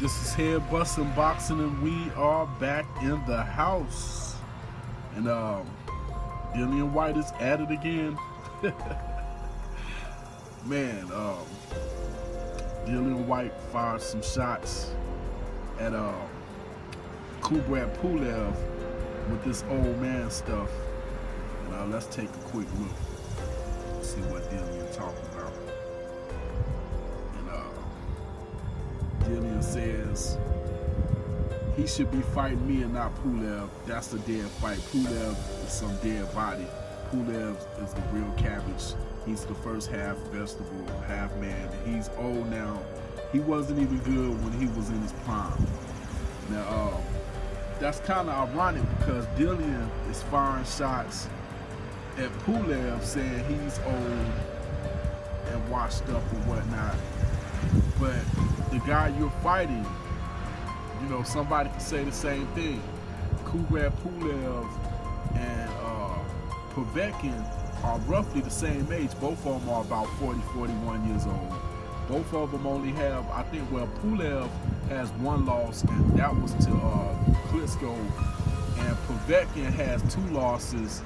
This is Head Bustin' Boxing, and we are back in the house. And Dillian Whyte is at it again. Man, Dillian Whyte fired some shots at Kubrat Pulev with this old man stuff. And let's take a quick look, see what Dillian talking about. Dillian says he should be fighting me and not Pulev. That's a dead fight. Pulev is some dead body. Pulev is the real cabbage. He's the first half vegetable, half man. He's old now. He wasn't even good when he was in his prime. Now, that's kind of ironic because Dillian is firing shots at Pulev, saying he's old and washed up and whatnot. But the guy you're fighting, you know, somebody can say the same thing. Kubrat Pulev and Provetkin are roughly the same age. Both of them are about 40, 41 years old. Both of them only have, I think, Pulev has one loss, and that was to Klitschko. And Provetkin has 2 losses,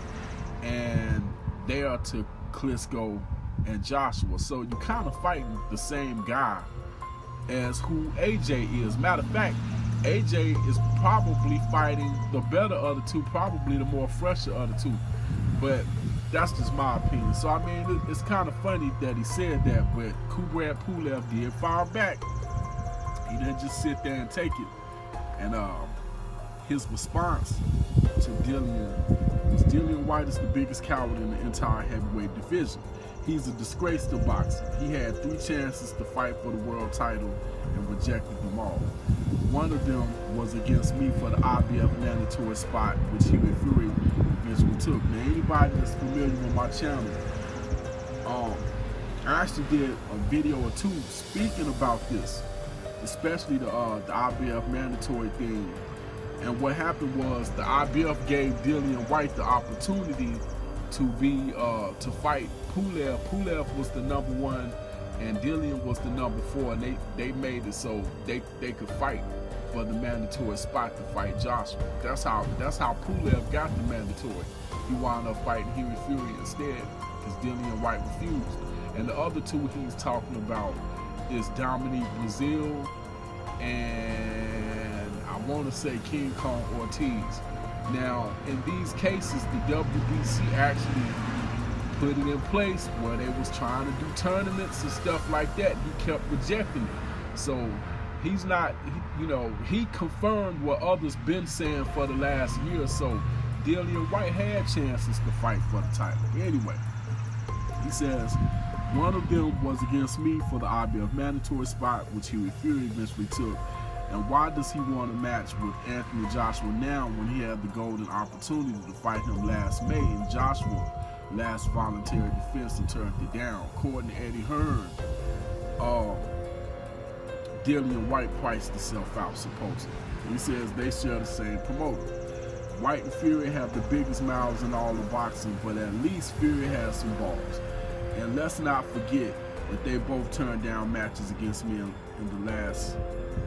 and they are to Klitschko and Joshua. So you kind of fighting the same guy as who AJ is. Matter of fact, AJ is probably fighting the better of the two, probably the more fresher of the two. But that's just my opinion. So I mean, it's kind of funny that he said that, but Kubrat Pulev did fire back. He didn't just sit there and take it. And his response to Dillian was, Dillian Whyte is the biggest coward in the entire heavyweight division. He's a disgrace to boxing. He had 3 chances to fight for the world title and rejected them all. One of them was against me for the IBF mandatory spot, which he Fury eventually took. Now, anybody that's familiar with my channel, I actually did a video or 2 speaking about this, especially the IBF mandatory thing. And what happened was the IBF gave Dillian Whyte the opportunity to fight Pulev. Pulev was the number 1 and Dillian was the number 4, and they made it so they could fight for the mandatory spot to fight Joshua. That's how Pulev got the mandatory. He wound up fighting Henry Fury instead because Dillian Whyte refused. And the other 2 he's talking about is Dominique Brazil and I want to say King Kong Ortiz. Now, in these cases, the WBC actually put it in place where they was trying to do tournaments and stuff like that. He kept rejecting it. So he's not, he confirmed what others been saying for the last year or so. Dillian Whyte had chances to fight for the title. Anyway, he says, one of them was against me for the IBF mandatory spot, which he Fury eventually took. And why does he want a match with Anthony Joshua now when he had the golden opportunity to fight him last May, and Joshua last voluntary defense and turned it down? According to Eddie Hearn, Dillian Whyte priced himself out, supposedly. He says they share the same promoter. Whyte and Fury have the biggest mouths in all of boxing, but at least Fury has some balls. And let's not forget that they both turned down matches against me in the last,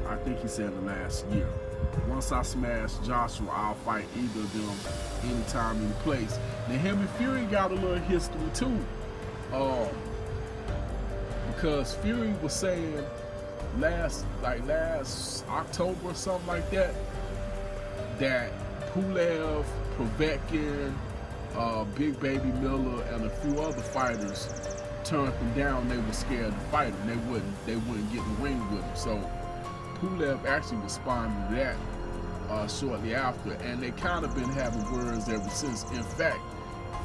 I think he said the last year. Once I smash Joshua, I'll fight either of them anytime, any place. Now, him and Fury got a little history too. Because Fury was saying last October or something like that, that Pulev, Provetkin, Big Baby Miller, and a few other fighters turned them down. They were scared to fight him. They wouldn't get in the ring with him. So Pulev actually responded to that shortly after, and they kind of been having words ever since. In fact,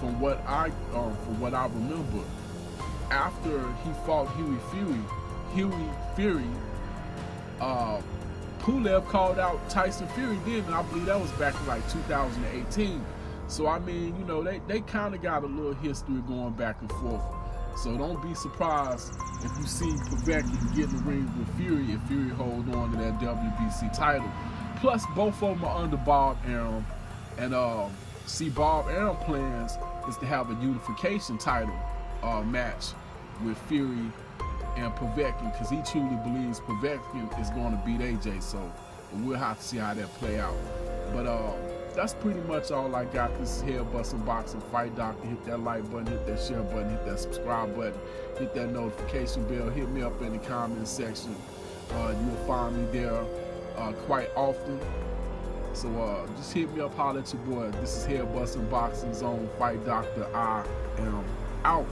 from what I remember, after he fought Huey Fury, Pulev called out Tyson Fury then, and I believe that was back in like 2018. So I mean, they kind of got a little history going back and forth. So don't be surprised if you see Provetkin get in the ring with Fury and Fury hold on to that WBC title. Plus, both of them are under Bob Arum. And Bob Arum plans is to have a unification title match with Fury and Provetkin, because he truly believes Provetkin is going to beat AJ. So we'll have to see how that play out. But that's pretty much all I got. This is Head Busting Boxing Fight Doctor. Hit that like button, hit that share button, hit that subscribe button, hit that notification bell. Hit me up in the comment section. You'll find me there quite often. So just hit me up, holler at your boy. This is Head Busting Boxing Zone Fight Doctor. I am out.